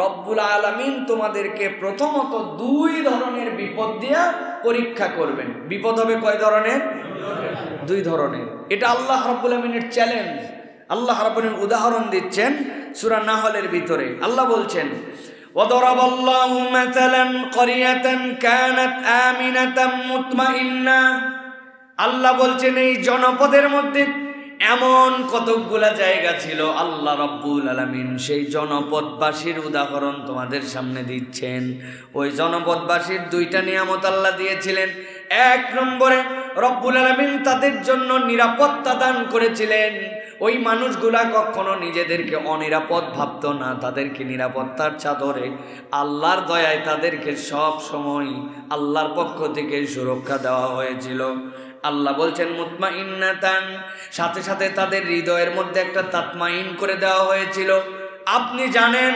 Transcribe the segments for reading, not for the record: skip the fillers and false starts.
রব্বুল আলামিন তোমাদেরকে প্রথমত দুই ধরনের বিপদ দিয়া পরীক্ষা করবেন। বিপদ হবে কয় ধরনের? দুই ধরনের। এটা আল্লাহ রাব্বুল আলামিনের চ্যালেঞ্জ। আল্লাহ রাব্বুল আলামিন উদাহরণ দিচ্ছেন সূরা নাহলের ভিতরে। আল্লাহ বলছেন, وضرب الله مثلا قرية كانت آمنة مطمئنة। আল্লাহ বলছেন এই জনপদের মধ্যে এমন কতগুলা জায়গা ছিল, আল্লাহ রাব্বুল আলামিন সেই জনপদবাসীর উদাহরণ তোমাদের সামনে দিচ্ছেন। ওই জনপদবাসীর দুইটা নিয়ামত আল্লাহ দিয়েছিলেন। এক নম্বরে রব্বুল আলামিন তাদের জন্য নিরাপত্তা দান করেছিলেন। ওই মানুষগুলা কখনো নিজেদেরকে অনিরাপদ ভাবত না, তাদেরকে নিরাপত্তার চাদরে আল্লাহর দয়ায় তাদেরকে সব সময় আল্লাহর পক্ষ থেকে সুরক্ষা দেওয়া হয়েছিল। আল্লাহ বলছেন মুতমাইন্নাতান, সাথে সাথে তাদের হৃদয়ের মধ্যে একটা তাতমাইন করে দেওয়া হয়েছিল। আপনি জানেন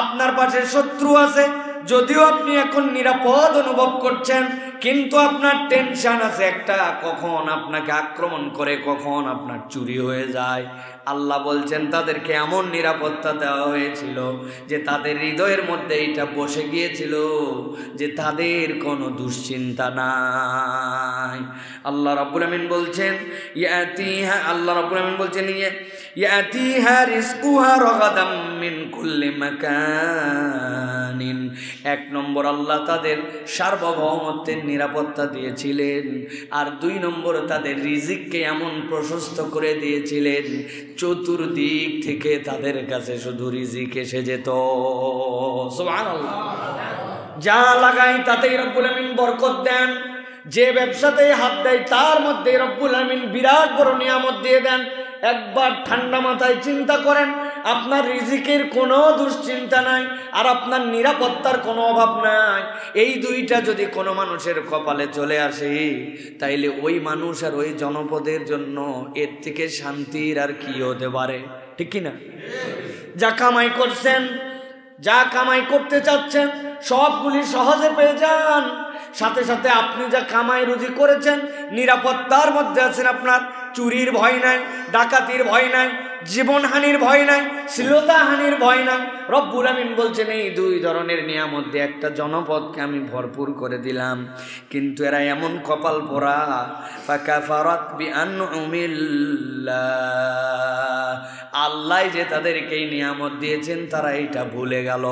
আপনার পাশে শত্রু আছে, যদিও আপনি এখন নিরাপদ অনুভব করছেন, কিন্তু আপনার টেনশন আছে একটা, কখন আপনাকে আক্রমণ করে, কখন আপনার চুরি হয়ে যায়। আল্লাহ বলছেন তাদেরকে এমন নিরাপত্তা দেওয়া হয়েছিল যে তাদের হৃদয়ের মধ্যে এটা বসে গিয়েছিল যে তাদের কোনো দুশ্চিন্তা নাই। আল্লাহ রাব্বুল আমিন বলছেন ইয়াতিহা রিজকুহা রাগাদাম মিন কুল্লি মাকানিন। এক নম্বর আল্লাহ তাদের সার্বভৌমত্বের নিরাপত্তা দিয়েছিলেন, আর দুই নম্বর তাদের রিজিককে এমন প্রশস্ত করে দিয়েছিলেন চতুর্দিক থেকে তাদের কাছে শুধু রিজিক এসে যেত। সুবহানাল্লাহ। যা লাগাই তাতেই রব্বুল আমিন বরকত দেন, যে ব্যবসাতেই হাত দেয় তার মধ্যে রব্বুল আমিন বিরাট বড় নিয়ামত দিয়ে দেন। একবার ঠান্ডা মাথায় চিন্তা করেন, আপনার রিজিকের কোনো দুশ্চিন্তা নাই আর আপনার নিরাপত্তার কোনো অভাব নাই। এই দুইটা যদি কোনো মানুষের কপালে চলে আসে, তাইলে ওই মানুষ আর ওই জনপদের জন্য এর থেকে শান্তির আর কি হতে পারে? ঠিক কিনা? যা কামাই করছেন, যা কামাই করতে চাচ্ছেন সবগুলি সহজে পেয়ে যান। সাথে সাথে আপনি যা কামাই রুজি করেছেন নিরাপত্তার মধ্যে আছেন, আপনার চুরির ভয় নাই, ডাকাতির ভয় নাই, জীবনহানির ভয় নাই, শ্লীলতাহানির ভয় নাই। রব্বুল আমিন বলছেন এই দুই ধরনের নিয়ামত দিয়ে একটা জনপদকে আমি ভরপুর করে দিলাম, কিন্তু এরা এমন কপাল পোড়া, ফাকাফারাত বিআনউমিল্লাহ, আল্লাহ যে তাদেরকে এই নিয়ামত দিয়েছেন তারা এটা ভুলে গেল।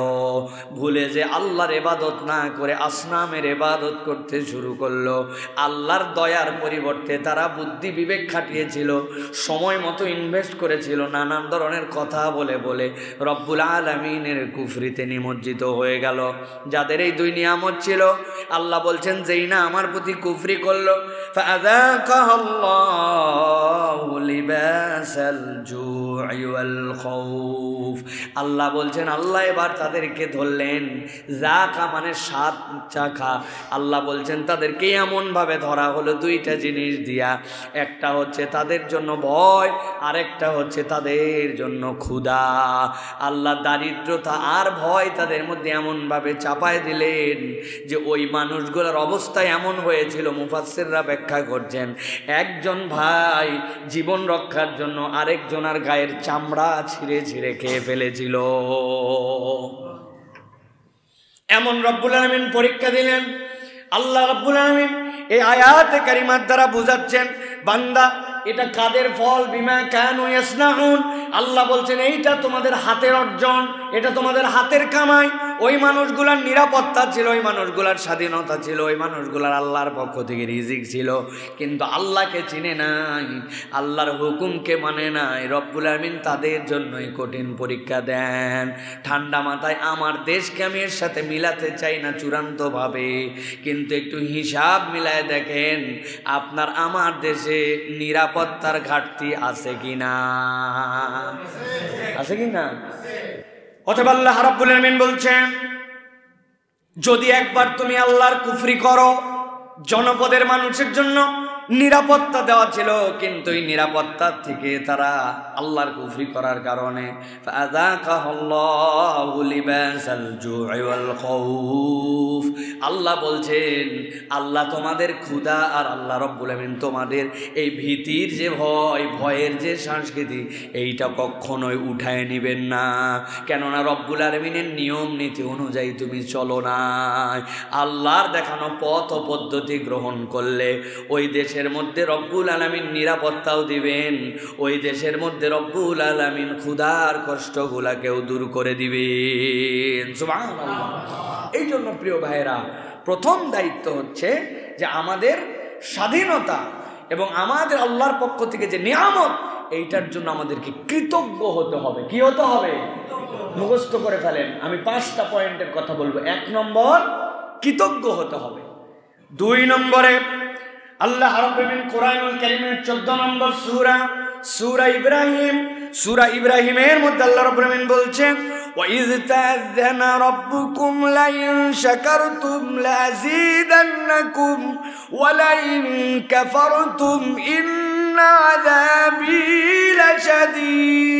ভুলে যে আল্লাহর ইবাদত না করে আসনামের ইবাদত করতে শুরু করলো। আল্লাহর দয়ার পরিবর্তে তারা বুদ্ধি বিবেক খাটিয়েছিল, সময় মতো ইনভেস্ট করেছিল, নানান ধরনের কথা বলে বলে রব্বুল আলামিনের কুফরিতে নিমজ্জিত হয়ে গেল। যাদের এই দুই নিয়ামত ছিল, আল্লাহ বলছেন যেই না আমার প্রতি কুফরি করলো, ফাযাকাল্লাহু লিবাসাল জু'i ওয়াল খাউফ। আল্লাহ বলছেন আল্লাহ এবার তাদেরকে ধরলেন, যাকা মানে সাত চাকা। আল্লাহ বলছেন তাদেরকে এমন ভাবে ধরা হলো দুইটা জিনিস দিয়া, একটা হচ্ছে তাদের জন্য ভয়, আরেকটা হচ্ছে তাদের জন্য ক্ষুধা। আল্লাহ দারিদ্রতা আর ভয় তাদের মধ্যে এমন ভাবে চাপায় দিলেন যে ওই মানুষগুলোর অবস্থা এমন হয়েছিল, মুফাসসিররা ব্যাখ্যা করছেন একজন ভাই জীবন রক্ষার জন্য আরেকজনের গায়ের চামড়া ছিঁড়ে ছিঁড়ে খেয়ে ফেলেছিল। এমন রব্বুল আলামিন পরীক্ষা দিলেন। আল্লাহ রব্বুল আলামিন এই আয়াতে কারিমার দ্বারা বুঝাচ্ছেন, বান্দা এটা কাদের ফল? বিমা কানু ইয়াসনাউন। আল্লাহ বলছেন এইটা তোমাদের হাতের অর্জন, এটা তোমাদের হাতের কামাই। ওই মানুষগুলার নিরাপত্তা ছিল, ওই মানুষগুলার স্বাধীনতা ছিল, ওই মানুষগুলার আল্লাহর পক্ষ থেকে রিজিক ছিল, কিন্তু আল্লাহকে চিনে নাই, আল্লাহর হুকুমকে মানে নাই। রব্বুল আমিন তাদের জন্যই কঠিন পরীক্ষা দেন। ঠান্ডা মাথায় আমার দেশকে আমি এর সাথে মিলাতে চাই না চূড়ান্তভাবে, কিন্তু একটু হিসাব মিলায় দেখেন আপনার আমার দেশে নিরাপত্তার ঘাটতি আছে কিনা, আছে কিনা? অথবা আল্লাহ রাব্বুল আমিন বলছেন যদি একবার তুমি আল্লাহর কুফরি করো, জনপদের মানুষের জন্য নিরাপত্তা দেওয়া ছিল, কিন্তু এই নিরাপত্তার থেকে তারা আল্লাহর কুফরি করার কারণে ফাযাকাহুল্লাহু লিবাসাল জু'i ওয়াল খাউফ। আল্লাহ বলছেন, আল্লাহ তোমাদের ক্ষুধা আর আল্লাহ রাব্বুল আমিন তোমাদের এই ভীতির যে ভয়ের যে সংস্কৃতি, এইটা কখনোই উঠায় নিবেন না। কেননা রব্বুল আলামিনের নিয়ম নীতি অনুযায়ী তুমি চলো না। আল্লাহর দেখানো পথ ও পদ্ধতি গ্রহণ করলে ওই দেশের মধ্যে রব্বুল আলামিন নিরাপত্তাও দিবেন, ওই দেশের মধ্যে রব্বুল আলামিন ক্ষুধার কষ্টগুলাকেও দূর করে দিবেন। সুবহানাল্লাহ। এই জন্য প্রিয় ভাইয়েরা, প্রথম দায়িত্ব হচ্ছে যে আমাদের স্বাধীনতা এবং আমাদের আল্লাহর পক্ষ থেকে যে নিয়ামত, এইটার জন্য আমাদেরকে কৃতজ্ঞ হতে হবে। কি হতে হবে? মুখস্থ করে ফেলেন। আমি 5টা পয়েন্টের কথা বলবো। 1 নম্বর, কৃতজ্ঞ হতে হবে। 2 নম্বরে আল্লাহ রাব্বুল আলামিন কোরআনুল কারীমের 14 নম্বর সূরা ইব্রাহিমের মধ্যে আল্লাহ রাব্বুল আলামিন বলছেন, وَإِذْ تَأَذَّنَ رَبُّكُمْ لَئِن شَكَرْتُمْ لَأَزِيدَنَّكُمْ وَلَئِن كَفَرْتُمْ إِنَّ عَذَابِي لَشَدِيدٌ।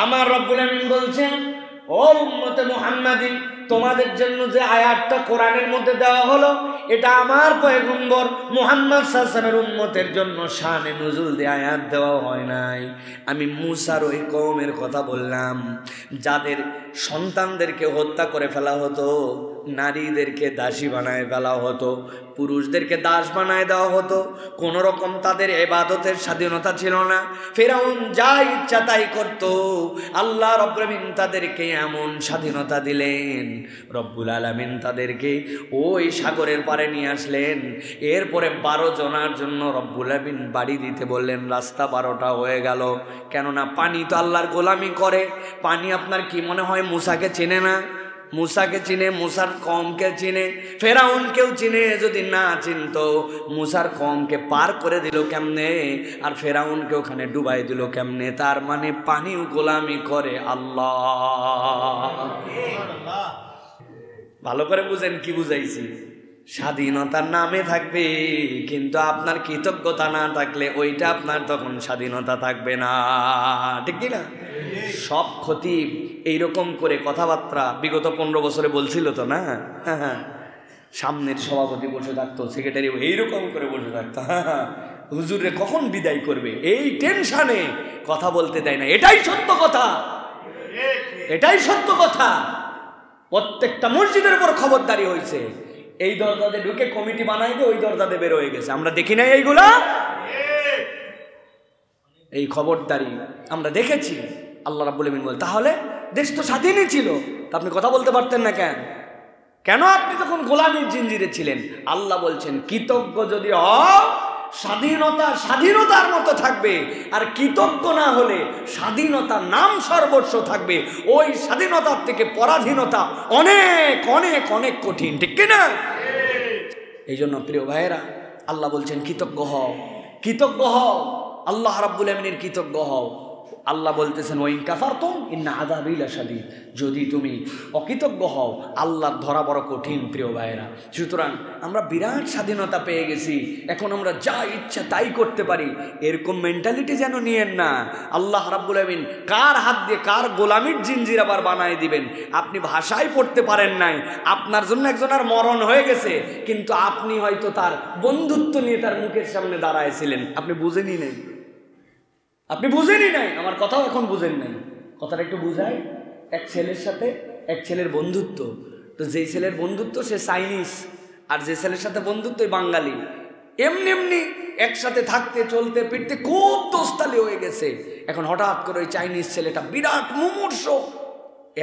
আমার রব্বুল আমিন বলছেন, ও উম্মতে মুহাম্মাদি, তোমাদের জন্য যে আয়াতটা কোরআনের মধ্যে দেওয়া হলো, এটা আমার পয়গম্বর মুহাম্মদ সাল্লাল্লাহু আলাইহি ওয়াসাল্লামের উম্মতের জন্য শানে নুজুল দিয়ে আয়াত দেওয়া হয় নাই। আমি মুসার ওই কওমের কথা বললাম, যাদের সন্তানদেরকে হত্যা করে ফেলা হতো, নারীদেরকে দাসী বানায় ফেলা হতো, পুরুষদেরকে দাস বানায় দেওয়া হতো, কোনো রকম তাদের ইবাদতের স্বাধীনতা ছিল না। ফিরআউন যা ইচ্ছা তাই করত। আল্লাহ রাব্বুল আলামিন তাদেরকে এমন স্বাধীনতা দিলেন, রব্বুল আলামিন তাদেরকে ওই সাগরের পারে নিয়ে আসলেন। এরপরে 12 জনের জন্য রব্বুল আলামিন বাড়ি দিতে বললেন। রাস্তা 12টা হয়ে গেল। কেননা পানি তো আল্লাহর গোলামি করে। পানি আপনার কি মনে হয় মুসাকে চেনে না? মুসাকে চিনে, মুসার কওমকে চিনে, ফেরাউনকেও চিনে। যদি না চিনতো, মুসার কওমকে পার করে দিল কেমনে, আর ফেরাউনকে ওখানে ডুবাই দিল কেমনে? তার মানে পানিও গোলামি করে আল্লাহ। ভালো করে বুঝেন কি বুঝাইছি। স্বাধীনতার নামে থাকবে, কিন্তু আপনার কৃতজ্ঞতা না থাকলে ওইটা আপনার তখন স্বাধীনতা থাকবে না। ঠিক কি না? সব খতিব এইরকম করে কথাবার্তা বিগত 15 বছরে বলছিল তো না? সামনের সভাপতি বসে থাকতো, সেক্রেটারি এইরকম করে বসে থাকতো, হুজুরে কখন বিদায় করবে, এই টেনশনে কথা বলতে দেয় না। এটাই সত্য কথা, এটাই সত্য কথা। প্রত্যেকটা মসজিদের উপর খবরদারি হয়েছে। এই দরজাতে ঢুকে কমিটি বানাই দিয়ে ওই দরজাতে বের হয়ে গেছে। আমরা দেখি নাই এইগুলা? এই খবরদারি আমরা দেখেছি। আল্লাহ রাব্বুল আমিন বলেন, তাহলে দেশ তো স্বাধীনই ছিল, তা আপনি কথা বলতে পারতেন না কেন? কেন আপনি তখন গোলামির জিঞ্জিরে ছিলেন? আল্লাহ বলছেন, কৃতজ্ঞ যদি হও, স্বাধীনতা স্বাধীনতার মতো থাকবে। আর কৃতজ্ঞ না হলে স্বাধীনতার নাম সর্বস্ব থাকবে। ওই স্বাধীনতার থেকে পরাধীনতা অনেক অনেক অনেক কঠিন। ঠিক কিনা? এই জন্য প্রিয় ভাইয়েরা, আল্লাহ বলছেন কৃতজ্ঞ হও, কৃতজ্ঞ হও, আল্লাহ রাব্বুল আমিনের কৃতজ্ঞ হও। আল্লাহ বলতেছেন, ওয়াইন কাফারতুম ইন্না আযাবি লাশাদীদ। যদি তুমি অকৃতজ্ঞ হও, আল্লাহর ধরা বড় কঠিন। প্রিয় ভাইয়েরা, সুতরাং আমরা বিরাট স্বাধীনতা পেয়ে গেছি, এখন আমরা যা ইচ্ছা তাই করতে পারি, এরকম মেন্টালিটি যেন নিয়েন না। আল্লাহ রাব্বুল আমিন কার হাত দিয়ে কার গোলামির জিঞ্জির আবার বানায় দিবেন। আপনি ভাষায় পড়তে পারেন নাই, আপনার জন্য একজনের মরণ হয়ে গেছে, কিন্তু আপনি হয়তো তার বন্ধুত্ব নিয়ে তার মুখের সামনে দাঁড়ায়ছিলেন, আপনি বুঝেনি নাই, আপনি বুঝেনি নাই। আমার কথাও এখন বুঝেন নাই। কথাটা একটু বুঝাই। এক ছেলের সাথে এক ছেলের বন্ধুত্ব, তো যেই ছেলের বন্ধুত্ব সে চাইনিজ, আর যে ছেলের সাথে বন্ধুত্ব বাঙালি। এমনি এমনি একসাথে থাকতে চলতে ফিরতে খুব দোস্তালি হয়ে গেছে। এখন হঠাৎ করে ওই চাইনিজ ছেলেটা বিরাট মুমূর্ষ,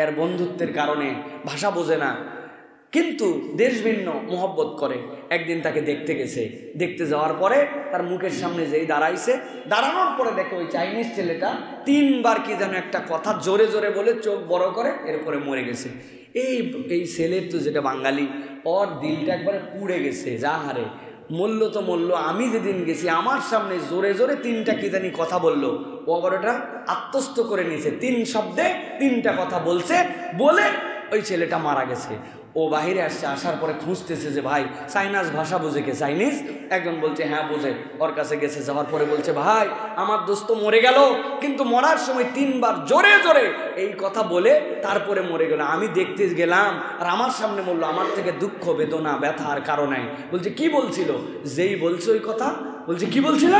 এর বন্ধুত্বের কারণে ভাষা বোঝে না, কিন্তু দেশ ভিন্ন মোহব্বত করে। একদিন তাকে দেখতে গেছে, দেখতে যাওয়ার পরে তার মুখের সামনে যেই দাঁড়াইছে, দাঁড়ানোর পরে দেখে ওই চাইনিজ ছেলেটা 3 বার কি যেন একটা কথা জোরে জোরে বলে চোখ বড় করে এরপরে মরে গেছে। এই ছেলের তো যেটা বাঙালি, ওর দিলটা একবারে পুড়ে গেছে। যা হারে মূল্য তো মূল্য, আমি যেদিন গেছি আমার সামনে জোরে জোরে 3টা কি জানি কথা বললো, ও আবার ওটা আত্মস্থ করে নিয়েছে। 3 শব্দে 3টা কথা বলছে, বলে ওই ছেলেটা মারা গেছে। ও বাহিরে আসছে, আসার পরে খুঁজতেছে যে ভাই চাইনিজ ভাষা বোঝে কে? চাইনিজ? একজন বলছে হ্যাঁ বোঝে। ওর কাছে গেছে, যাওয়ার পরে বলছে ভাই আমার দোস্ত মরে গেল, কিন্তু মরার সময় 3 বার জোরে জোরে এই কথা বলে তারপরে মরে গেল। আমি দেখতে গেলাম আর আমার সামনে মরলো, আমার থেকে দুঃখ বেদনা ব্যথা আর কারো নাই। বলছে কি বলছিল? যেই বলছে ওই কথা। বলছে কি বলছিল?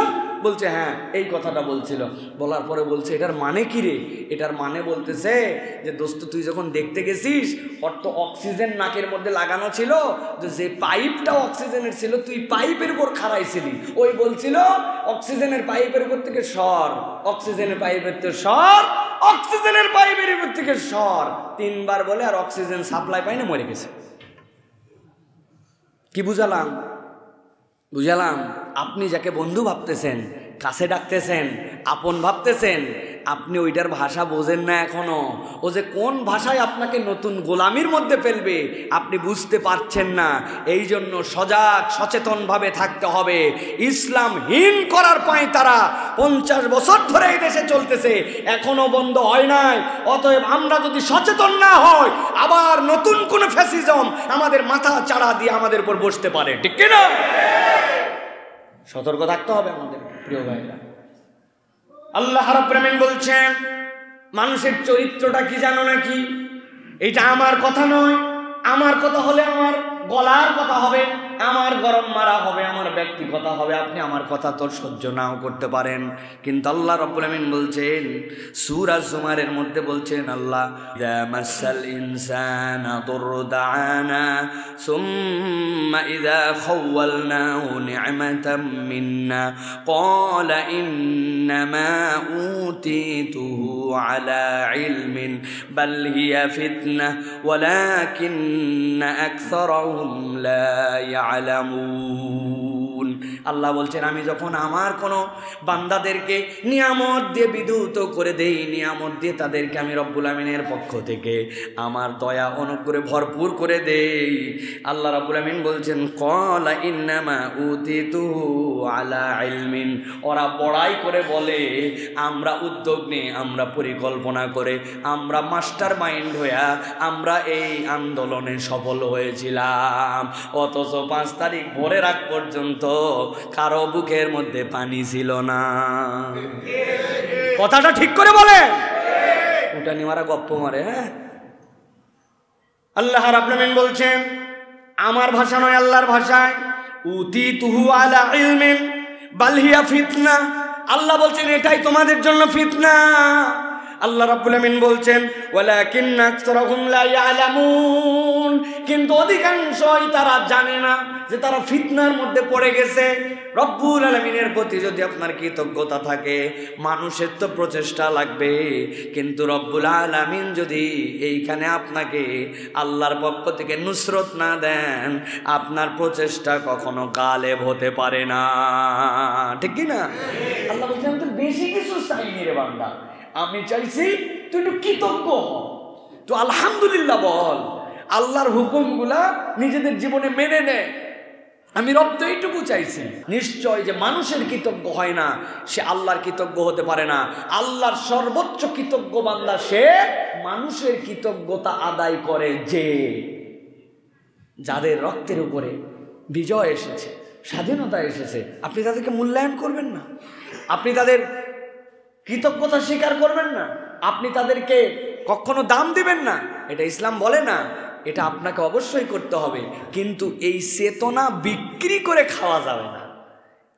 বলছে হ্যাঁ এই কথাটা বলছিল। বলার পরে বলছে এটার মানে কি রে? এটার মানে বলতেছে যে দোস্ত তুই যখন দেখতে গেছিস ওর তো অক্সিজেন নাকের মধ্যে লাগানো ছিল, যে পাইপটা অক্সিজেনের ছিল তুই পাইপের উপর খাড়াইছিলি। ওই বলছিল অক্সিজেনের পাইপের উপর থেকে সর, অক্সিজেনের পাইপের থেকে সর, অক্সিজেনের পাইপের উপর থেকে সর। 3 বার বলে আর অক্সিজেন সাপ্লাই পায় না, মরে গেছে। কি বুঝালাম? বুঝালাম আপনি যাকে বন্ধু ভাবতেছেন, কাছে ডাকতেছেন, আপন ভাবতেছেন, আপনি ওইটার ভাষা বোঝেন না এখনো। ও যে কোন ভাষায় আপনাকে নতুন গোলামির মধ্যে ফেলবে আপনি বুঝতে পারছেন না। এই জন্য সজাগ সচেতনভাবে থাকতে হবে। ইসলামহীন করার পায় তারা 50 বছর ধরে এই দেশে চলতেছে, এখনো বন্ধ হয় নাই। অতএব আমরা যদি সচেতন না হই আবার নতুন কোন ফ্যাসিজম আমাদের মাথা চাড়া দিয়ে আমাদের উপর বসতে পারে, ঠিক কিনা? সতর্ক থাকতে হবে আমাদের প্রিয় ভাইরা। আল্লাহ রাব্বুল আমিন বলছেন মানুষের চরিত্রটা কি জানো নাকি? এটা আমার কথা নয়, আমার কথা হলে আমার গলার কথা হবে, আমার গরম মারা হবে, আমার ব্যক্তি কথা হবে। আপনি আমার কথা তো সহ্য নাও করতে পারেন, কিন্তু আল্লাহ রাব্বুল আমিন বলছেন সূরা জুমারের মধ্যে বলছেন আল্লাহ ইযা মাসাল ইনসানা দুরদানা সুম্মা ইযা খাওয়ালনাহু নি'মাতাম মিন্না ক্বালা ইন্নামা উতিতুহু আলা ইলমিন বাল হিয়া ফিতনাহ ওয়ালাকিন্না আকসারাহুম লা ইয়ালামুন। আল্লাহ বলছেন আমি যখন আমার কোনো বান্দাদেরকে নিয়ামত দিয়ে বিদ্যুৎ করে দেই, নিয়ামত দিয়ে তাদেরকে আমি রব্বুল আমিনের পক্ষ থেকে আমার দয়া অনুগ্রহে ভরপুর করে দেই। আল্লাহ রব্বুল আমিন বলছেন ক্বালা ইন্নামা উতিতুহু আলা ইলমিন। ওরা বড়াই করে বলে আমরা উদ্যোগ নিয়ে, আমরা পরিকল্পনা করে, আমরা মাস্টার মাইন্ড হইয়া আমরা এই আন্দোলনে সফল হয়েছিলাম। অথচ 5 তারিখ ভোরের আগ পর্যন্ত কারো বুকের মধ্যে পানি ছিল না। কথাটা ঠিক করে বলে, ওটা নিয়ে মারা গপ্প মারে। হ্যাঁ, আল্লাহ রাব্বুল আমিন বলছেন আমার ভাষা নয়, আল্লাহর ভাষায় উতিতুহু আলা ইলমিন বাল হিয়া ফিতনা। আল্লাহ বলছেন এটাই তোমাদের জন্য ফিতনা। আল্লাহ রাব্বুল আমিন বলছেন ওয়ালাকিন্না আকসারাহুম লা ইয়ালামুন, কিন্তু অধিকাংশই তারা জানে না যে তারা ফিতনার মধ্যে পড়ে গেছে। রব্বুল আলামিনের প্রতি যদি আপনার কৃতজ্ঞতা থাকে, মানুষের তো প্রচেষ্টা লাগবে, কিন্তু রব্বুল আলামিন যদি এইখানে আপনাকে আল্লাহর পক্ষ থেকে নুসরত না দেন, আপনার প্রচেষ্টা কখনো গালেব হতে পারে না, ঠিক কি না? আল্লাহ বলছেন আমি তো বেশি কিছু চাইনি রে বান্দা, আমি চাইছি তুই একটু কৃতজ্ঞ হ, তো আলহামদুলিল্লাহ বল, আল্লাহর হুকুমগুলা নিজেদের জীবনে মেনে নে। আমি রব তো এইটুকু চাইছি। নিশ্চয় যে মানুষের কৃতজ্ঞ হয় না সে আল্লাহর কৃতজ্ঞ হতে পারে না। আল্লাহর সর্বোচ্চ কৃতজ্ঞ বান্দা সে মানুষের কৃতজ্ঞতা আদায় করে যে যাদের রক্তের উপরে বিজয় এসেছে, স্বাধীনতা এসেছে, আপনি তাদেরকে মূল্যায়ন করবেন না, আপনি তাদের কৃতজ্ঞতা স্বীকার করবেন না, আপনি তাদেরকে কখনো দাম দিবেন না, এটা ইসলাম বলে না। এটা আপনাকে অবশ্যই করতে হবে, কিন্তু এই চেতনা বিক্রি করে খাওয়া যাবে না।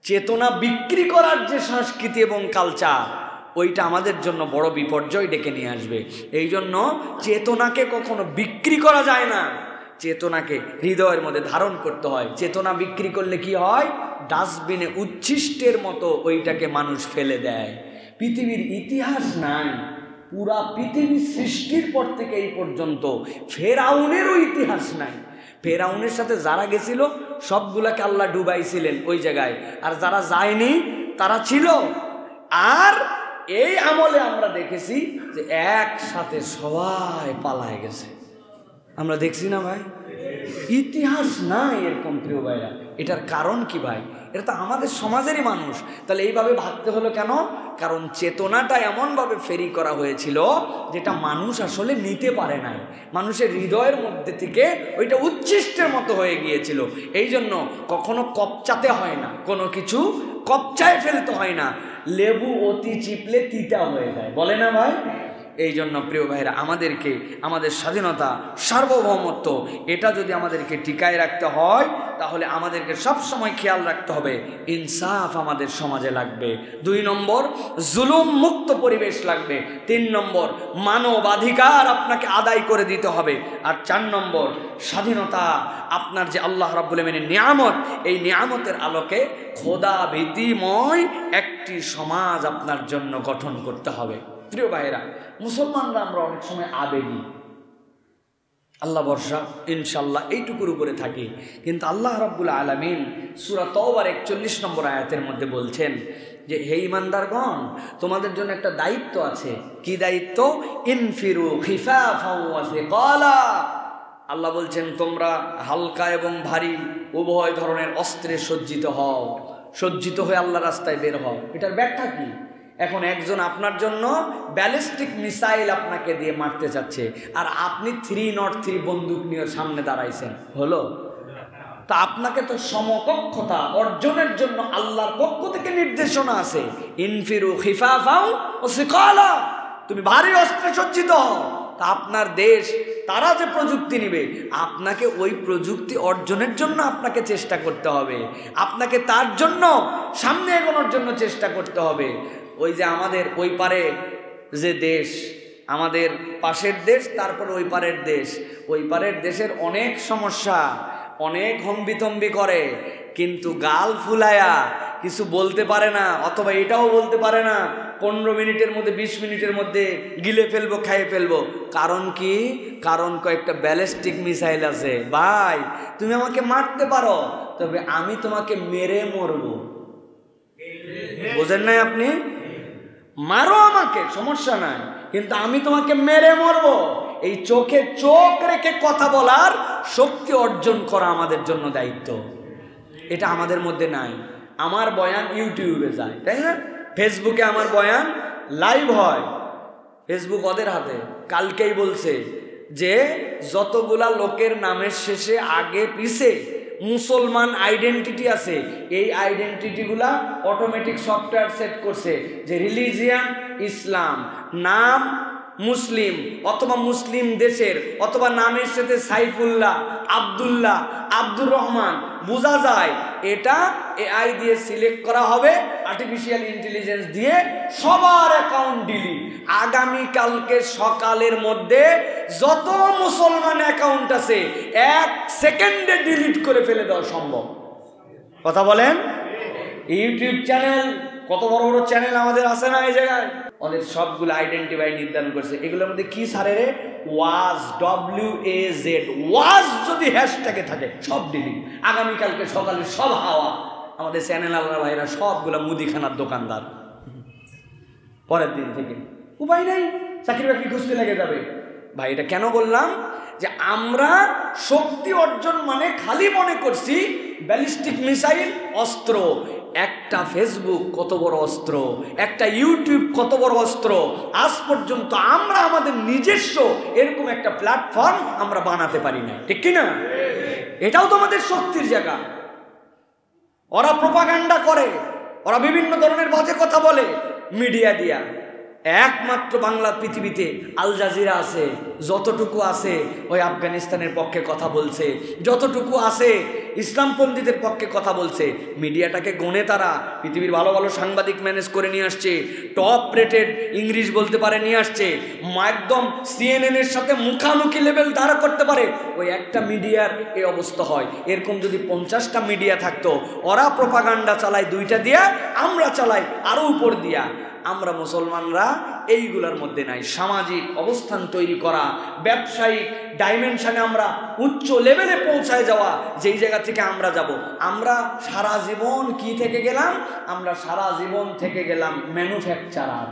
চেতনা বিক্রি করার যে সংস্কৃতি এবং কালচার, ওইটা আমাদের জন্য বড় বিপর্যয় ডেকে নিয়ে আসবে। এই জন্য চেতনাকে কখনো বিক্রি করা যায় না, চেতনাকে হৃদয়ের মধ্যে ধারণ করতে হয়। চেতনা বিক্রি করলে কি হয়? ডাস্টবিনে উচ্ছিষ্টের মতো ওইটাকে মানুষ ফেলে দেয়। পৃথিবীর ইতিহাস নাই, পুরা পৃথিবী সৃষ্টির পর থেকে এই পর্যন্ত ফেরাউনেরও ইতিহাস নাই। ফেরাউনের সাথে যারা গেছিল সবগুলাকে আল্লাহ ডুবাইছিলেন ওই জায়গায়, আর যারা যায়নি তারা ছিল। আর এই আমলে আমরা দেখেছি যে একসাথে সবাই পালায় গেছে। আমরা দেখছি না ভাই? ইতিহাস নাই এরকম প্রিয় ভাইরা। এটার কারণ কি ভাই? এটা তো আমাদের সমাজেরই মানুষ, তাহলে এইভাবে ভাবতে হলো কেন? কারণ চেতনাটা এমনভাবে ফেরি করা হয়েছিল যেটা মানুষ আসলে নিতে পারে নাই, মানুষের হৃদয়ের মধ্যে থেকে ওইটা উচ্ছিষ্টের মতো হয়ে গিয়েছিল। এই জন্য কখনো কপচাতে হয় না, কোনো কিছু কপচায় ফেলতে হয় না, লেবু অতি চিপলে তিতা হয়ে যায়, বলে না ভাই? এই জন্য প্রিয় ভাইরা, আমাদেরকে আমাদের স্বাধীনতা, সার্বভৌমত্ব, এটা যদি আমাদেরকে টিকায় রাখতে হয় তাহলে আমাদেরকে সব সময় খেয়াল রাখতে হবে ইনসাফ আমাদের সমাজে লাগবে। 2 নম্বর, জুলুম মুক্ত পরিবেশ লাগবে। 3 নম্বর, মানবাধিকার আপনাকে আদায় করে দিতে হবে। আর 4 নম্বর, স্বাধীনতা আপনার যে আল্লাহ রাব্বুল আমিনের নিয়ামত, এই নিয়ামতের আলোকে খোদা ভীতিময় একটি সমাজ আপনার জন্য গঠন করতে হবে। প্রিয় ভাইয়েরা, মুসলমানরা আমরা অনেক সময় আবেগী, আল্লাহ ভরসা ইনশাল্লাহ এইটুকুর উপরে থাকি, কিন্তু আল্লাহ রাব্বুল আলামিন সূরা তাওবার 41 নম্বর আয়াতের মধ্যে বলছেন যে হে ঈমানদারগণ, তোমাদের জন্য একটা দায়িত্ব আছে। কি দায়িত্ব? ইনফিরু খিফাফাও ওয়া সিকালা। আল্লাহ বলছেন তোমরা হালকা এবং ভারী উভয় ধরনের অস্ত্রে সজ্জিত হও, সজ্জিত হয়ে আল্লাহ রাস্তায় বের হও। এটার ব্যাখ্যা কি? এখন একজন আপনার জন্য ব্যালিস্টিক মিসাইল আপনাকে দিয়ে মারতে চাচ্ছে, আর আপনি 303 বন্দুক নিয়ে সামনে দাঁড়াইছেন, হলো? তা আপনাকে তো সমকক্ষতা অর্জনের জন্য আল্লাহর পক্ষ থেকে নির্দেশনা আছে, ইনফিরু খিফাফাও ওয়া সিকালা, তুমি ভারী অস্ত্রে সজ্জিত হও। তা আপনার দেশ তারা যে প্রযুক্তি নেবে, আপনাকে ওই প্রযুক্তি অর্জনের জন্য আপনাকে চেষ্টা করতে হবে, আপনাকে তার জন্য সামনে এগোনোর জন্য চেষ্টা করতে হবে। ওই যে আমাদের ওই পারে যে দেশ, আমাদের পাশের দেশ, তারপর ওই পারের দেশ, ওই পারের দেশের অনেক সমস্যা, অনেক হম্বিতম্বি করে, কিন্তু গাল ফুলায়া কিছু বলতে পারে না, অথবা এটাও বলতে পারে না 15 মিনিটের মধ্যে 20 মিনিটের মধ্যে গিলে ফেলবো, খাইয়ে ফেলবো। কারণ কি? কারণ কয়েকটা ব্যালিস্টিক মিসাইল আছে। ভাই তুমি আমাকে মারতে পারো, তবে আমি তোমাকে মেরে মরবো। বোঝেন নাই আপনি? মারো আমাকে, সমস্যা নাই, কিন্তু আমি তোমাকে মেরে মরবো। এই চোখে চোখ রেখে কথা বলার শক্তি অর্জন করা আমাদের জন্য দায়িত্ব। এটা আমাদের মধ্যে নাই। আমার বয়ান ইউটিউবে যায়, তাই না? ফেসবুকে আমার বয়ান লাইভ হয়, ফেসবুক ওদের হাতে। কালকেই বলছে যে যতগুলা লোকের নামের শেষে আগে পিছে মুসলমান আইডেন্টিটি আছে, এই আইডেন্টিটিগুলা অটোমেটিক সফটওয়্যার সেট করছে যে রিলিজিয়ান ইসলাম, নাম মুসলিম, অথবা মুসলিম দেশের, অথবা নামের সাথে সাইফুল্লাহ, আব্দুল্লাহ, আব্দুর রহমান, বোঝা যায় এটা এআই দিয়ে সিলেক্ট করা হবে, আর্টিফিশিয়াল ইন্টেলিজেন্স দিয়ে সবার অ্যাকাউন্ট ডিলিট। আগামীকালকে সকালের মধ্যে যত মুসলমান অ্যাকাউন্ট আছে 1 সেকেন্ডে ডিলিট করে ফেলে দেওয়া সম্ভব। কথা বলেন? ইউটিউব চ্যানেল, কত বড় বড় চ্যানেল আমাদের আছে না এই জায়গায়, ওদের সবগুলো আইডেন্টিফাই নির্ধারণ করছে। এগুলোর মধ্যে কি সারে রে? ওয়াজ, WAZ, ওয়াজ যদি হ্যাশট্যাগে থাকে সব ডিলিট। আগামীকালকে সকালে সব হাওয়া। আমাদের চ্যানেল আল্লাহ ভাইরা সবগুলো মুদিখানার দোকানদার, পরের দিন থেকে উপায় নাই, চাকরি বাকরি খুঁজতে লেগে যাবে। ভাই এটা কেন বললাম? যে আমরা শক্তি অর্জন মানে খালি মনে করছি ব্যালিস্টিক মিসাইল অস্ত্র। একটা ফেসবুক কত বড় অস্ত্র, একটা ইউটিউব কত বড় অস্ত্র। আজ পর্যন্ত আমরা আমাদের নিজস্ব এরকম একটা প্ল্যাটফর্ম আমরা বানাতে পারি না, ঠিক কিনা? এটাও তো আমাদের শক্তির জায়গা। ওরা প্রোপাগান্ডা করে, ওরা বিভিন্ন ধরনের বাজে কথা বলে মিডিয়া দিয়া। একমাত্র বাংলা পৃথিবীতে আল জাজিরা আছে, যতটুকু আছে ওই আফগানিস্তানের পক্ষে কথা বলছে, যতটুকু আছে ইসলামপন্থীদের পক্ষে কথা বলছে। মিডিয়াটাকে গণে তারা পৃথিবীর ভালো ভালো সাংবাদিক ম্যানেজ করে নিয়ে আসছে, টপ রেটেড ইংলিশ বলতে পারে নিয়ে আসছে, একদম CNN এর সাথে মুখামুখি লেভেল দাঁড়া করতে পারে। ওই একটা মিডিয়ার এই অবস্থা হয়। এরকম যদি 50টা মিডিয়া থাকতো, ওরা প্রোপাগান্ডা চালায় 2টা দিয়া, আমরা চালাই আরো উপর দিয়া। আমরা মুসলমানরা এইগুলোর মধ্যে নাই। সামাজিক অবস্থান তৈরি করা, ব্যবসায়িক ডাইমেনশনে আমরা উচ্চ লেভেলে পৌঁছায় যাওয়া, যেই জায়গা থেকে আমরা যাব। আমরা সারা জীবন কি থেকে গেলাম? আমরা সারা জীবন থেকে গেলাম ম্যানুফ্যাকচারার।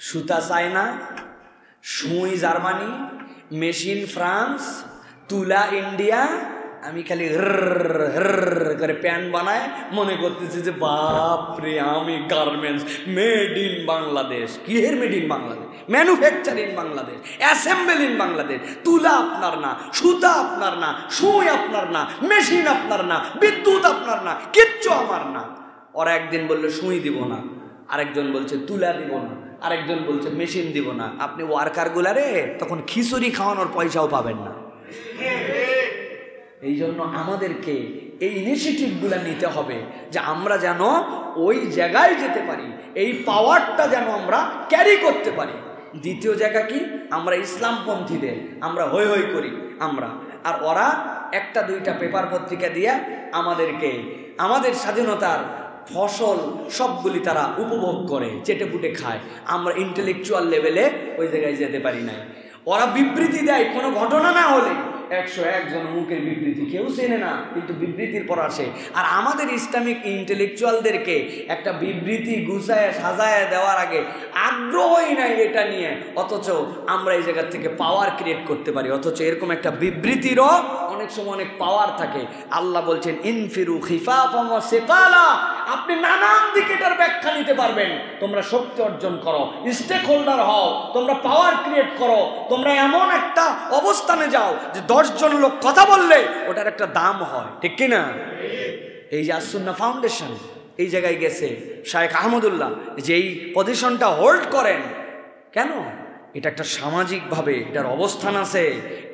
সুতা চায়না, সুই জার্মানি, মেশিন ফ্রান্স, তুলা ইন্ডিয়া। আমি খালি করে প্যান্ট বানায় মনে করতেছি যে বাপরে আমি গার্মেন্টস, মেড ইন বাংলাদেশ। কি এর made in Bangladesh? Manufacture in Bangladesh, assemble in Bangladesh. তুলা আপনার না, সুতা আপনার না, সুই আপনার না, মেশিন আপনার না, বিদ্যুৎ আপনার না, কিচ্ছু আমার না। ওরা একদিন বললো সুই দিব না, আরেকজন বলছে তুলা দিব না, আরেকজন বলছে মেশিন দিব না। আপনি ওয়ার্কার গুলারে তখন খিচুড়ি খাওয়ানোর পয়সাও পাবেন না। এই জন্য আমাদেরকে এই ইনিশিয়েটিভগুলো নিতে হবে যে আমরা যেন ওই জায়গায় যেতে পারি, এই পাওয়ারটা যেন আমরা ক্যারি করতে পারি। দ্বিতীয় জায়গা কি? আমরা ইসলামপন্থীদের আমরা হই হই করি আমরা, আর ওরা একটা দুইটা পেপার পত্রিকা দিয়ে আমাদেরকে আমাদের স্বাধীনতার ফসল সবগুলি তারা উপভোগ করে, চেটেপুটে খায়। আমরা ইন্টেলেকচুয়াল লেভেলে ওই জায়গায় যেতে পারি না। ওরা বিবৃতি দেয় কোনো ঘটনা না হলে 101 জন মুখের বিবৃতি, কেউ চেনে না কিন্তু বিবৃতির পর আসে। আর আমাদের ইসলামিক ইন্টেলেকচুয়ালদেরকে একটা বিবৃতি গুছায় সাজায় দেওয়ার আগে আগ্রহই নাই এটা নিয়ে, অথচ আমরা এই জায়গা থেকে পাওয়ার ক্রিয়েট করতে পারি। অথচ এরকম একটা বিবৃতিরও অনেক সময় অনেক পাওয়ার থাকে। আল্লাহ বলছেন ইনফিরু খিফাফাম ওয়া সিকালা, আপনি নানান দিকে এটার ব্যাখ্যা নিতে পারবেন। তোমরা শক্তি অর্জন করো, স্টেক হোল্ডার হও, তোমরা পাওয়ার ক্রিয়েট করো, তোমরা এমন একটা অবস্থানে যাও যে 10 জন লোক কথা বললে ওটার একটা দাম হয়, ঠিক কিনা? এই যে আস-সুন্নাহ ফাউন্ডেশন এই জায়গায় গেছে শায়েখ আহমদুল্লাহ, যে এই পজিশনটা হোল্ড করেন কেন? এটা একটা সামাজিকভাবে এটার অবস্থান আছে,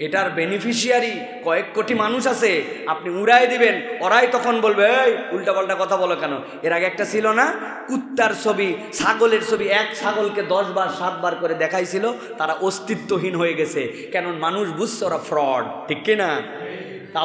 এটার বেনিফিশিয়ারি কয়েক কোটি মানুষ আছে। আপনি উড়াই দিবেন, ওরাই তখন বলবে এই উল্টাপাল্টা কথা বলো কেন। এর আগে একটা ছিল না, কুত্তার ছবি, ছাগলের ছবি, এক ছাগলকে 10 বার 7 বার করে দেখাইছিল, তারা অস্তিত্বহীন হয়ে গেছে। কেন? মানুষ বুঝছে ওরা ফ্রড, ঠিক কিনা?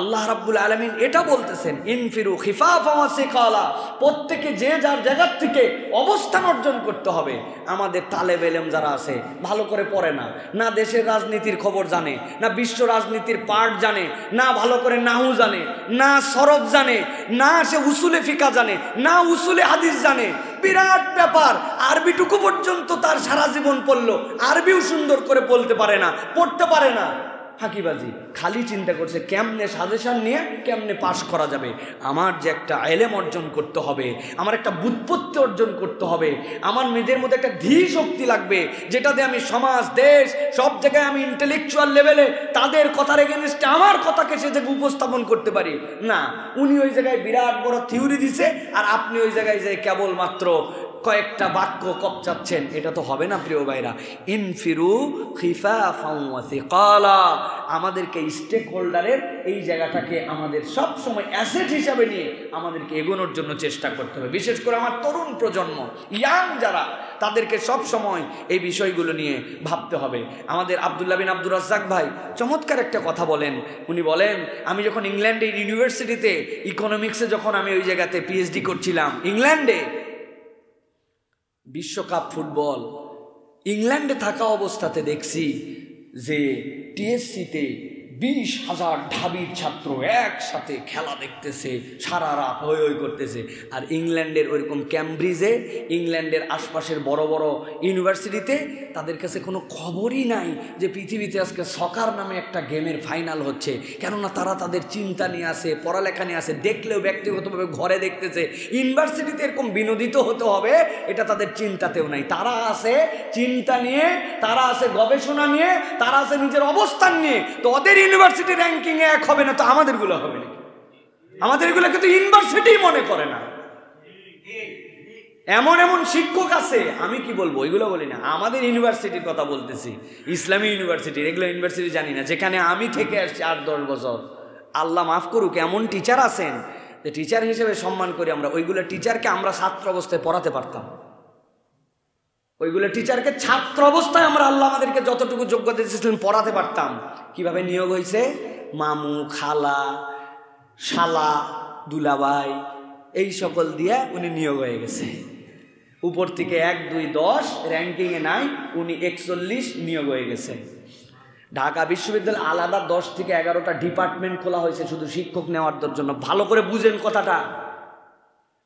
আল্লাহ রাব্বুল আলামিন এটা বলতেছেন ইনফিরু খিফাফাম ওয়া সিকালা, প্রত্যেকে যে যার জায়গার থেকে অবস্থান অর্জন করতে হবে। আমাদের তালেবে ইলম যারা আছে ভালো করে পড়ে না, না দেশের রাজনীতির খবর জানে, না বিশ্ব রাজনীতির পার্ট জানে, না ভালো করে নাহু জানে, না সরফ জানে, না সে উসুলে ফিকা জানে, না উসুলে হাদিস জানে। বিরাট ব্যাপার, আরবিটুকু পর্যন্ত তার সারা জীবন পড়লো, আরবিও সুন্দর করে বলতে পারে না, পড়তে পারে না। ফাঁকিবাজি, খালি চিন্তা করছে কেমনে সাজেশন নিয়ে কেমনে পাস করা যাবে। আমার যে একটা ইলম অর্জন করতে হবে, আমার একটা বুৎপত্তি অর্জন করতে হবে, আমার নিজের মধ্যে একটা ধী শক্তি লাগবে, যেটাতে আমি সমাজ দেশ সব জায়গায় আমি ইন্টেলেকচুয়াল লেভেলে তাদের কথার এগেনস্টে আমার কথাকে সে জায়গায় উপস্থাপন করতে পারি। না, উনি ওই জায়গায় বিরাট বড় থিওরি দিছে আর আপনি ওই জায়গায় যে কেবলমাত্র কয়েকটা বাক্য কপচাচ্ছেন, এটা তো হবে না প্রিয় ভাইরা। ইনফিরু খিফাফাম ওয়া সিকালা, আমাদেরকে স্টেক হোল্ডারের এই জায়গাটাকে আমাদের সব সময় অ্যাসেট হিসাবে নিয়ে আমাদেরকে এগোনোর জন্য চেষ্টা করতে হবে। বিশেষ করে আমার তরুণ প্রজন্ম, ইয়াং যারা, তাদেরকে সব সময় এই বিষয়গুলো নিয়ে ভাবতে হবে। আমাদের আব্দুল্লাহ বিন আব্দুর রাজ্জাক ভাই চমৎকার একটা কথা বলেন। উনি বলেন, আমি যখন ইংল্যান্ডের ইউনিভার্সিটিতে ইকোনমিক্সে যখন আমি ওই জায়গাতে পিএইচডি করছিলাম, ইংল্যান্ডে বিশ্বকাপ ফুটবল, ইংল্যান্ডে থাকা অবস্থাতে দেখছি যে টিএসসিতে 20,000 ঢাবির ছাত্র একসাথে খেলা দেখতেছে, সারা রাত হই হই করতেছে। আর ইংল্যান্ডের ওইরকম ক্যামব্রিজে, ইংল্যান্ডের আশপাশের বড় বড় ইউনিভার্সিটিতে তাদের কাছে কোনো খবরই নাই যে পৃথিবীতে আজকে সকার নামে একটা গেমের ফাইনাল হচ্ছে। কেননা তারা তাদের চিন্তা নিয়ে আসে, পড়ালেখা নিয়ে আসে, দেখলেও ব্যক্তিগতভাবে ঘরে দেখতেছে। ইউনিভার্সিটিতে এরকম বিনোদিত হতে হবে এটা তাদের চিন্তাতেও নাই। তারা আছে চিন্তা নিয়ে, তারা আছে গবেষণা নিয়ে, তারা আছে নিজের অবস্থান নিয়ে। তো ওদের ইউনিভার্সিটি র্যাঙ্কিং এক হবে না, তো আমাদেরগুলো হবে নাকি? আমাদেরগুলো কিন্তু ইউনিভার্সিটি মনে করে না। এমন এমন শিক্ষক আছে, আমি কি বলবো, ওইগুলো বলি না, আমাদের ইউনিভার্সিটির কথা বলতেছি, ইসলামী ইউনিভার্সিটি, এগুলো ইউনিভার্সিটি জানি না, যেখানে আমি থেকে আসছি 8-10 বছর। আল্লাহ মাফ করুক, এমন টিচার আছেন যে টিচার হিসেবে সম্মান করি আমরা। ওইগুলো টিচারকে আমরা ছাত্র অবস্থায় পড়াতে পারতাম, ওইগুলো টিচারকে ছাত্র অবস্থায় আমরা, আল্লাহ আমাদেরকে যতটুকু যোগ্যতা দিয়েছিলেন পড়াতে পারতাম। কিভাবে নিয়োগ হয়েছে? মামু, খালা, শালা, দুলাভাই, এই সকল দিয়ে উনি নিয়োগ হয়ে গেছে। উপর থেকে 1, 2, 10 র্যাঙ্কিংয়ে নাই, উনি 41 নিয়োগ হয়ে গেছে। ঢাকা বিশ্ববিদ্যালয় আলাদা 10 থেকে 11টা ডিপার্টমেন্ট খোলা হয়েছে শুধু শিক্ষক নেওয়ার জন্য। ভালো করে বুঝেন কথাটা,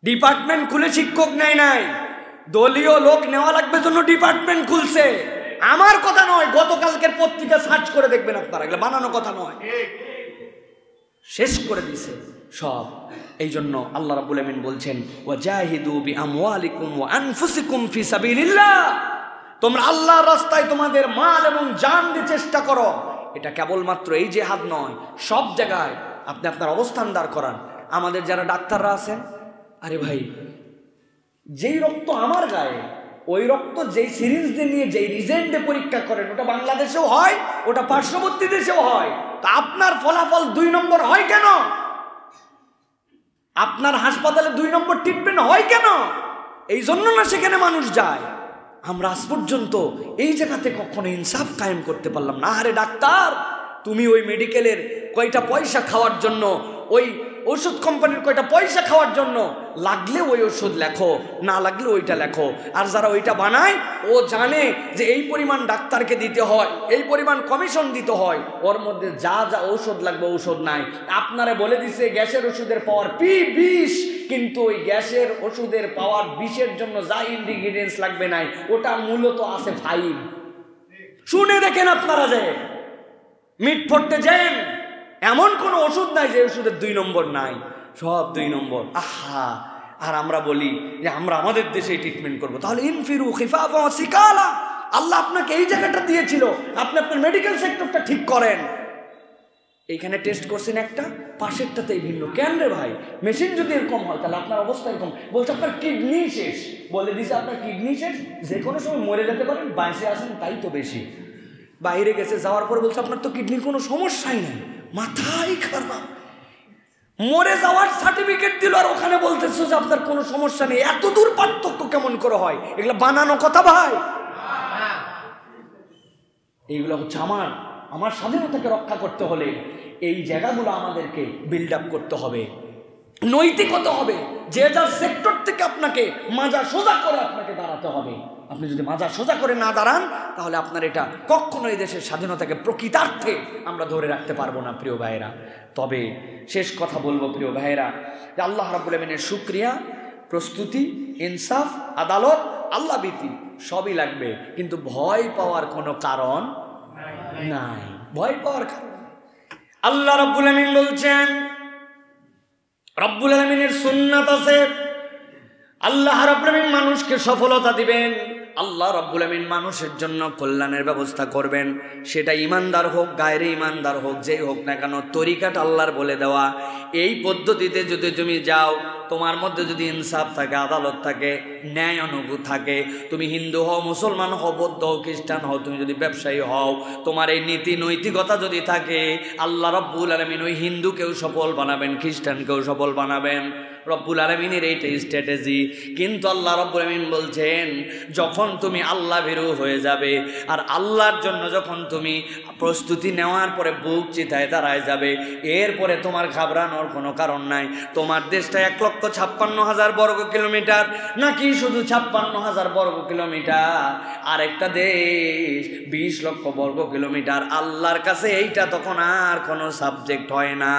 ডিপার্টমেন্ট খুলে শিক্ষক নেয় নাই, দলীয় লোক নেওয়া লাগবে জন্য ডিপার্টমেন্ট খুলছে। আমার কথা নয়, গতকালকের পত্রিকা সার্চ করে দেখবেন আপনারা, এগুলো বানানো কথা নয়, শেষ করে দিছে সব। এই জন্য আল্লাহ রাব্বুল আমিন বলছেন ওয়াজাহিদু বিআমওয়ালিকুম ওয়া আনফুসিকুম ফি সাবিলিল্লাহ, তোমরা আল্লাহর রাস্তায় তোমাদের মাল এবং জান দিয়ে চেষ্টা করো। এটা কেবলমাত্র এই জিহাদ নয়, সব জায়গায় আপনি আপনার অবস্থান দাঁড় করান। আমাদের যারা ডাক্তাররা আছেন, আরে ভাই যেই রক্ত আমার গায়ে, ওই রক্ত যেই সিরিঞ্জ দিয়ে নিয়ে যেই রিজেন্টে পরীক্ষা করেন, ওটা বাংলাদেশেও হয়, ওটা পার্শ্ববর্তী দেশেও হয়, তা আপনার ফলাফল 2 নম্বর হয় কেন? আপনার হাসপাতালে 2 নম্বর ট্রিটমেন্ট হয় কেন? এই জন্য না সেখানে মানুষ যায়। আমরা আজ পর্যন্ত এই জায়গাতে কখনো ইনসাফ কায়েম করতে পারলাম না। আরে ডাক্তার, তুমি ওই মেডিকেলের কয়টা পয়সা খাওয়ার জন্য, ওই ওষুধ কোম্পানির কয়টা পয়সা খাওয়ার জন্য লাগলে ওই ওষুধ লেখো, না লাগলে ওইটা লেখো। আর যারা ওইটা বানায় ও জানে যে এই পরিমাণ ডাক্তারকে দিতে হয়, এই পরিমাণ কমিশন দিতে হয়, ওর মধ্যে যা যা ঔষধ লাগবে ঔষধ নাই। আপনারে বলে দিছে গ্যাসের ওষুধের পাওয়ার P20, কিন্তু ওই গ্যাসের ওষুধের পাওয়ার 20-এর জন্য যা ইনগ্রিডিয়েন্টস লাগবে নাই, ওটা মূলত আছে 5। শুনে দেখেন আপনারা, যে মিট ফোর্টে যান, এমন কোন ওষুধ নাই যে ওষুধের 2 নম্বর নাই, সব 2 নম্বর। আহা, আর আমরা বলি যে আমরা আমাদের দেশে ট্রিটমেন্ট করব। তাহলে ইনফিরু খিফাফা ওয়া সিকালা, আল্লাহ আপনাকে এই জায়গাটা দিয়েছিল, আপনি আপনার মেডিকেল সেক্টরটা ঠিক করেন। এইখানে টেস্ট করছেন একটা, পাশেরটাতেই ভিন্ন। কেন রে ভাই? মেশিন যদি এরকম হয় তাহলে আপনার অবস্থা এরকম। বলছে আপনার কিডনি শেষ, বলে দিছে আপনার কিডনি শেষ, যে কোনো সময় মরে যেতে পারেন, বাইসে আসেন তাই তো বেশি। বাইরে গেছে, যাওয়ার পরে বলছে আপনার তো কিডনির কোনো সমস্যাই নেই। মাথাই খারাপ, মরে যাওয়ার সার্টিফিকেট দিল আর ওখানে বলতেছে যে আপনার কোনো সমস্যা নেই। এত দূর পার্থক্য কেমন করে হয়? এগুলো বানানো কথা ভাই। এইগুলো হচ্ছে আমার স্বাধীনতাকে রক্ষা করতে হলে এই জায়গাগুলো আমাদেরকে বিল্ড আপ করতে হবে, নৈতিক হতে হবে। যে যার সেক্টর থেকে আপনাকে মাজা সোজা করে আপনাকে দাঁড়াতে হবে। আপনি যদি মাজা সোজা করে না দাঁড়ান, তাহলে আপনার এটা কখনো এই দেশের স্বাধীনতাকে প্রকৃতার্থে আমরা ধরে রাখতে পারবো না প্রিয় ভাইয়েরা। তবে শেষ কথা বলবো প্রিয় ভাইয়েরা, যে আল্লাহ রাব্বুল আমিনের শুকরিয়া, প্রস্তুতি, ইনসাফ, আদালত, আল্লাহ ভীতি সবই লাগবে, কিন্তু ভয় পাওয়ার কোনো কারণ নাই। ভয় পাওয়ার কারণ আল্লাহ রাব্বুল আমিন বলছেন, রাব্বুল আমিনের সুন্নাত আছে, আল্লাহ রাব্বুল আমিন মানুষকে সফলতা দিবেন, আল্লাহ রাব্বুল আমিন মানুষের জন্য কল্যাণের ব্যবস্থা করবেন। সেটা ইমানদার হোক, গায়রে ইমানদার হোক, যেই হোক না কেন, তরিকাটা আল্লাহর বলে দেওয়া। এই পদ্ধতিতে যদি তুমি যাও, তোমার মধ্যে যদি ইনসাফ থাকে, আদালত থাকে, ন্যায় অনুভূত থাকে, তুমি হিন্দু হও, মুসলমান হও, বৌদ্ধ হও, খ্রিস্টান হও, তুমি যদি ব্যবসায়ী হও, তোমার এই নীতি নৈতিকতা যদি থাকে, আল্লাহ রাব্বুল আলামিন ওই হিন্দুকেও সফল বানাবেন, খ্রিস্টানকেও সফল বানাবেন। রব্বুল আলামিনের এইটাই স্ট্র্যাটেজি। কিন্তু আল্লাহ রব্বুল আলামিন বলছেন, যখন তুমি আল্লাহ ভীরু হয়ে যাবে আর আল্লাহর জন্য যখন তুমি প্রস্তুতি নেওয়ার পরে বুক চিতায় দাঁড়ায় যাবে, এরপরে তোমার ঘাবড়ানোর কোনো কারণ নাই। তোমার দেশটা 1,56,000 বর্গ কিলোমিটার, নাকি শুধু 56,000 বর্গ কিলোমিটার, আর একটা দেশ 20 লক্ষ বর্গ কিলোমিটার। আল্লাহর কাছে এইটা তখন আর কোনো সাবজেক্ট হয় না।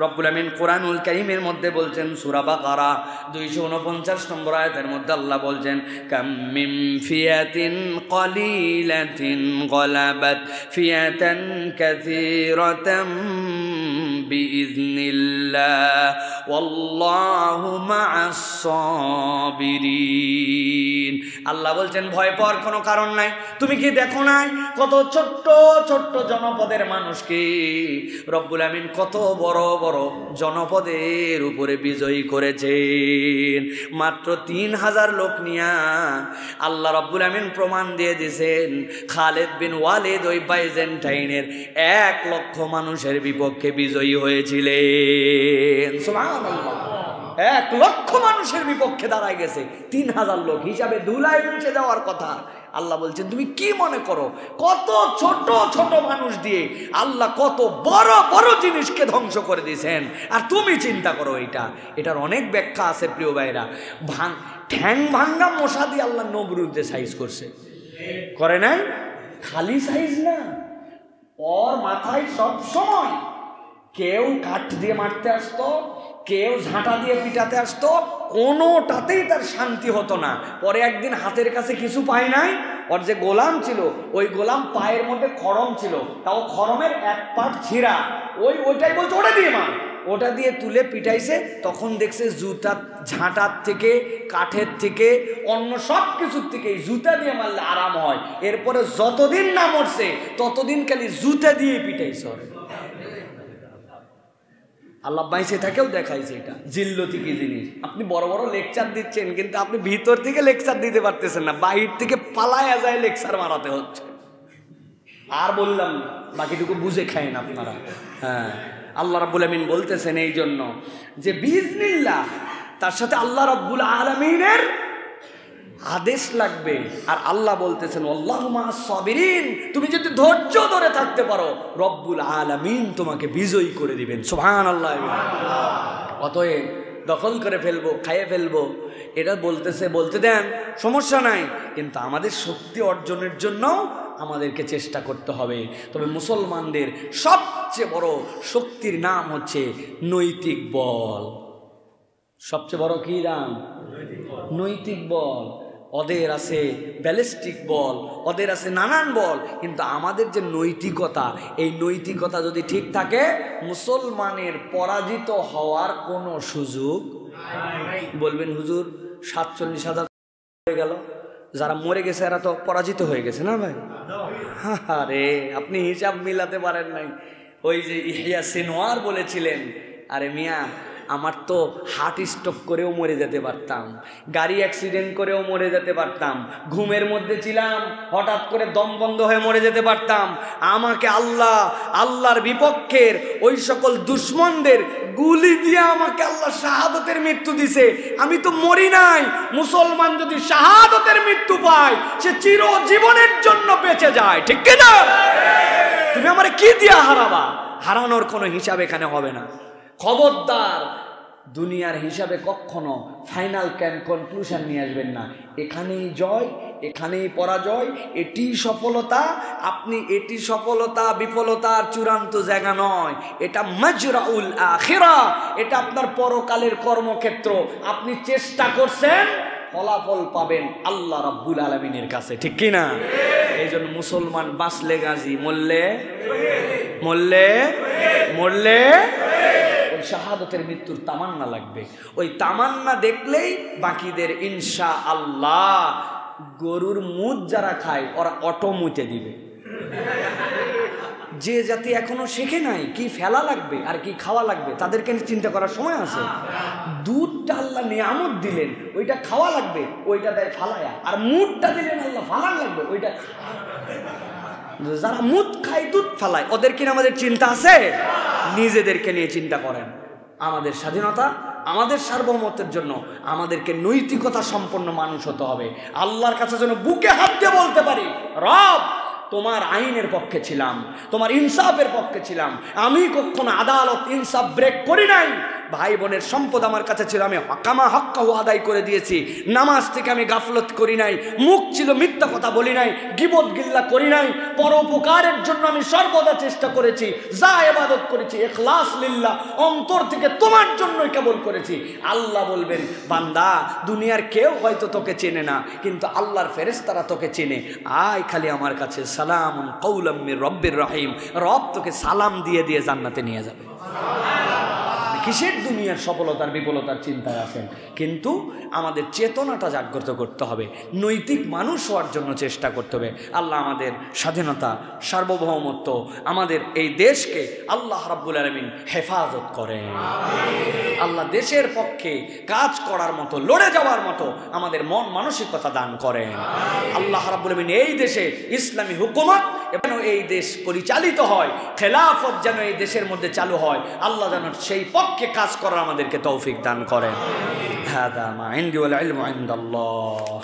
রব্বুল আমিন কোরআনুল কারীমের মধ্যে বলছেন, সূরা বাকারা 249 নম্বর আয়াতের মধ্যে আল্লাহ বলছেন, কাম মিন ফিয়াতিন কলিলাতিন গলাবাত ফিয়াতান কাসীরাতাম বিইذনিল্লাহ ওয়াল্লাহু মা'আস সাবিরিন। আল্লাহ বলছেন, ভয় পাওয়ার কোনো কারণ নাই। তুমি কি দেখো নাই কত ছোট্ট ছোট্ট জনপদের মানুষকে রব্বুল আমিন কত বড় বড় জনপদের উপরে বিজয়ী করেছেন। মাত্র 3000 লোক নিয়া আল্লাহ রব্বুল আমিন প্রমাণ দিয়ে দিয়েছেন, খালিদ বিন ওয়ালিদ ওই বাইজেন্টাইনের 1 লক্ষ মানুষের বিপক্ষে বিজয়ী হয়েছিলেন। সুবহানাল্লাহ, 1 লক্ষ মানুষের বিপক্ষে দাঁড়ায় গেছে 3000 লোক, হিসাবে ধুলায় মিশে যাওয়ার কথা। আল্লাহ বলছেন, তুমি কি মনে করো কত ছোট ছোট মানুষ দিয়ে আল্লাহ কত বড় বড় জিনিসকে ধ্বংস করে দিয়েছেন, আর তুমি চিন্তা করো। এটার অনেক ব্যাখ্যা আছে প্রিয় ভাইরা। ঠ্যাং ভাঙ্গা মশা দিয়ে আল্লাহ নবরুদে সাইজ করছে, করে নাই? খালি সাইজ না, ওর মাথায় সব সময় কেউ কাঠ দিয়ে মারতে আসতো, কেউ ঝাঁটা দিয়ে পিটাতে আসতো, কোনোটাতেই তার শান্তি হতো না। পরে একদিন হাতের কাছে কিছু পায় নাই, ওর যে গোলাম ছিল ওই গোলাম পায়ের মধ্যে খড়ম ছিল, তাও খড়মের এক পাট ছিঁড়া, ওইটাই বলছে ওটা দিয়ে মার, ওটা দিয়ে তুলে পিটাইছে। তখন দেখছে জুতা ঝাঁটার থেকে, কাঠের থেকে, অন্য সব কিছুর থেকে জুতা দিয়ে মারলে আরাম হয়। এরপরে যতদিন না মরছে ততদিন খালি জুতা দিয়ে পিটাইছে। আল্লাহ বাইসে থাকেও দেখাইছে এটা জিল্লতি কি জিনিস। আপনি বড় বড় লেকচার দিচ্ছেন, কিন্তু আপনি ভিতর থেকে লেকচার দিতে পারতেছেন না, বাহির থেকে পালায়া যায় লেকচার মারাতে হচ্ছে। আর বললাম বাকিটুকু বুঝে খায়েন আপনারা। হ্যাঁ, আল্লাহ রাব্বুল আমিন বলতেছেন এই জন্য যে বিইজনিল্লাহ, তার সাথে আল্লাহ রাব্বুল আলামিনের আদেশ লাগবে। আর আল্লাহ বলতেছেন আল্লাহু মা'আস সাবিরিন, তুমি যদি ধৈর্য ধরে থাকতে পারো রব্বুল আলামিন তোমাকে বিজয়ী করে দিবেন। সুবহানাল্লাহ। অতএব দখল করে ফেলবো, খাইয়ে ফেলবো, এটা বলতে দেন, সমস্যা নাই, কিন্তু আমাদের শক্তি অর্জনের জন্য আমাদেরকে চেষ্টা করতে হবে। তবে মুসলমানদের সবচেয়ে বড় শক্তির নাম হচ্ছে নৈতিক বল। সবচেয়ে বড় কি নাম? নৈতিক বল। ওদের আছে ব্যালিস্টিক বল, ওদের আছে নানান বল, কিন্তু আমাদের যে নৈতিকতা, এই নৈতিকতা যদি ঠিক থাকে মুসলমানের পরাজিত হওয়ার কোনো সুযোগ। বলবেন হুজুর 47,000 হয়ে গেল, যারা মরে গেছে এরা তো পরাজিত হয়ে গেছে না ভাই? আরে আপনি হিসাব মিলাতে পারেন নাই। ওই যে ইহইয়া সিনওয়ার বলেছিলেন, আরে মিয়া আমার তো হার্ট স্ট্রোক করেও মরে যেতে পারতাম, গাড়ি অ্যাক্সিডেন্ট করেও মরে যেতে পারতাম, ঘুমের মধ্যে ছিলাম হঠাৎ করে দম বন্ধ হয়ে মরে যেতে পারতাম। আমাকে আল্লাহর বিপক্ষের ওই সকল দুশ্মনদের গুলি দিয়ে আমাকে আল্লাহ শাহাদতের মৃত্যু দিছে, আমি তো মরি নাই। মুসলমান যদি শাহাদতের মৃত্যু পায় সে চিরজীবনের জন্য বেঁচে যায়, ঠিক কি না? তুমি আমারে কি দিয়া হারাবা? হারানোর কোনো হিসাব এখানে হবে না। খবরদার দুনিয়ার হিসাবে কখনো ফাইনাল কনক্লুশন নিয়ে আসবেন না। এখানেই জয়, এখানেই পরাজয়, এটি সফলতা। আপনি এটি সফলতা বিফলতার চূড়ান্ত জায়গা নয়, এটা মাজরাউল আখিরা, এটা আপনার পরকালের কর্মক্ষেত্র। আপনি চেষ্টা করছেন, ফলাফল পাবেন আল্লাহ রাব্বুল আলামিনের কাছে, ঠিক কি না? এই জন্য মুসলমান বাঁচলে গাজী, মরলে শাহাদতের মৃত্যুর তামান্না লাগবে। ওই তামান্না দেখলেই বাকিদের ইনশাআল্লাহ, গরুর মুত যারা খায় ওরা অটো মুতে দিবে। যে জাতি এখনো শেখে নাই কি ফেলা লাগবে আর কি খাওয়া লাগবে, তাদেরকে চিন্তা করার সময় আছে? দুধটা আল্লাহ নিয়ামত দিলেন, ওইটা খাওয়া লাগবে, ওইটা দেয় ফালায়া। আর মুটটা দিলেন আল্লাহ, ফালান লাগবে, ওইটা। যারা মুদ খায় দুধ ফালায়, ওদের কিনা আমাদের চিন্তা আছে? নিজেদেরকে নিয়ে চিন্তা করেন। আমাদের স্বাধীনতা, আমাদের সার্বভৌমত্বের জন্য আমাদেরকে নৈতিকতা সম্পন্ন মানুষ হতে হবে। আল্লাহর কাছে যেন বুকে হাত দিয়ে বলতে পারি, রব তোমার আইনের পক্ষে ছিলাম, তোমার ইনসাফের পক্ষে ছিলাম, আমি কখনো আদালত ইনসাফ ব্রেক করি নাই। ভাই বোনের সম্পদ আমার কাছে ছিল, আমি হকামা হক্কাহু আদায় করে দিয়েছি। নামাজ থেকে আমি গাফলত করি নাই, মুখ ছিল মিথ্যা কথা বলি নাই, গিবত গিল্লা করি নাই, পরোপকারের জন্য আমি সর্বদা চেষ্টা করেছি, যা ইবাদত করেছি ইখলাস লিল্লাহ, অন্তর থেকে তোমার জন্যই কেবল করেছি। আল্লাহ বলবেন, বান্দা দুনিয়ার কেউ হয়তো তোকে চেনে না, কিন্তু আল্লাহর ফেরেশতারা তোকে চেনে, আয় খালি আমার কাছে, সালামুন কাওলাম মির রব্বির রহিম। রব তোকে সালাম দিয়ে দিয়ে জান্নাতে নিয়ে যাবে। কিসের দুনিয়ার সফলতার বিফলতার চিন্তায় আছেন? কিন্তু আমাদের চেতনাটা জাগ্রত করতে হবে, নৈতিক মানুষ হওয়ার জন্য চেষ্টা করতে হবে। আল্লাহ আমাদের স্বাধীনতা, সার্বভৌমত্ব, আমাদের এই দেশকে আল্লাহ রাব্বুল আলামিন হেফাজত করেন। আল্লাহ দেশের পক্ষে কাজ করার মতো, লড়ে যাওয়ার মতো আমাদের মন মানসিকতা দান করেন। আল্লাহ রাব্বুল আলামিন এই দেশে ইসলামী হুকুমত এবং এই দেশ পরিচালিত হয়, খেলাফত যেন এই দেশের মধ্যে চালু হয়, আল্লাহ যেন সেই পক্ষে কাজ করার আমাদেরকে তৌফিক দান করেন। হাদা মা ইনদি ওয়াল ইলমু ইনদাল্লাহ।